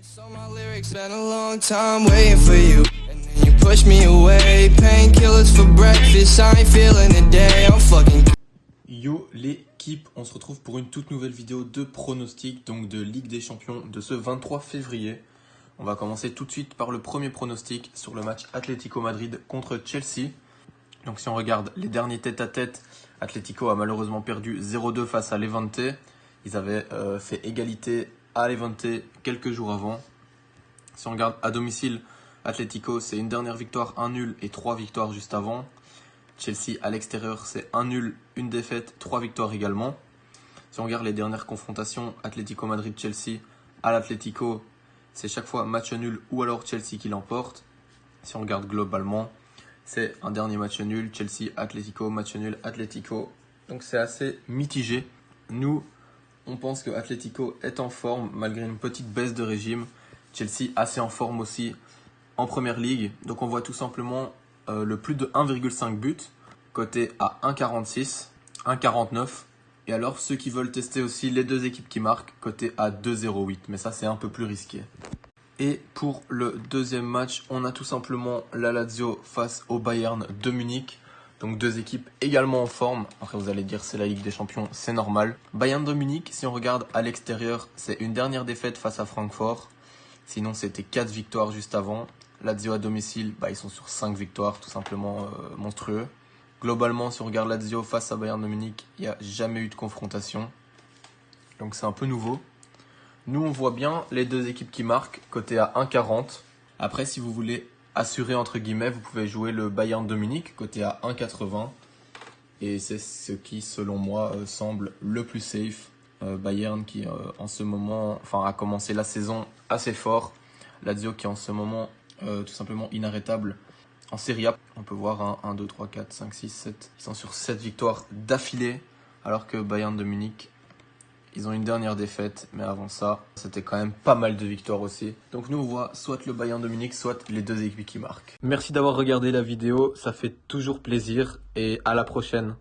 So my lyrics been a long time waiting for you. And then you push me away. Painkillers for breakfast. I ain't feeling the day. I'm fucking. Yo l'équipe, on se retrouve pour une toute nouvelle vidéo de pronostic, donc de Ligue des Champions de ce 23 février. On va commencer tout de suite par le premier pronostic sur le match Atlético Madrid contre Chelsea. Donc si on regarde les derniers tête-à-tête, Atlético a malheureusement perdu 0-2 face à Levante. Ils avaient fait égalité à Levante quelques jours avant. Si on regarde à domicile, Atlético c'est une dernière victoire, un nul et 3 victoires juste avant. Chelsea à l'extérieur c'est un nul, une défaite, 3 victoires également. Si on regarde les dernières confrontations Atlético Madrid-Chelsea, à l'Atlético c'est chaque fois match nul ou alors Chelsea qui l'emporte. Si on regarde globalement, c'est un dernier match nul, Chelsea-Atlético, match nul Atlético. Donc c'est assez mitigé. Nous, on pense que Atlético est en forme malgré une petite baisse de régime. Chelsea assez en forme aussi en première ligue. Donc on voit tout simplement le plus de 1,5 but, coté à 1,46, 1,49. Et alors ceux qui veulent tester aussi les deux équipes qui marquent, coté à 2,08. Mais ça c'est un peu plus risqué. Et pour le deuxième match, on a tout simplement la Lazio face au Bayern de Munich. Donc deux équipes également en forme. Après vous allez dire c'est la Ligue des Champions, c'est normal. Bayern de Munich, si on regarde à l'extérieur, c'est une dernière défaite face à Francfort. Sinon c'était 4 victoires juste avant. Lazio à domicile, ils sont sur 5 victoires, tout simplement monstrueux. Globalement, si on regarde Lazio face à Bayern de Munich, il n'y a jamais eu de confrontation. Donc c'est un peu nouveau. Nous, on voit bien les deux équipes qui marquent, côté à 1,40. Après, si vous voulez assurer, entre guillemets, vous pouvez jouer le Bayern de Munich, côté à 1,80. Et c'est ce qui, selon moi, semble le plus safe. Bayern qui, en ce moment, a commencé la saison assez fort. Lazio qui, en ce moment, tout simplement inarrêtable en Serie A. On peut voir 1, 2, 3, 4, 5, 6, 7. Ils sont sur 7 victoires d'affilée, alors que Bayern de Munich, ils ont une dernière défaite, mais avant ça, c'était quand même pas mal de victoires aussi. Donc nous, on voit soit le Bayern de Munich, soit les deux équipes qui marquent. Merci d'avoir regardé la vidéo, ça fait toujours plaisir et à la prochaine.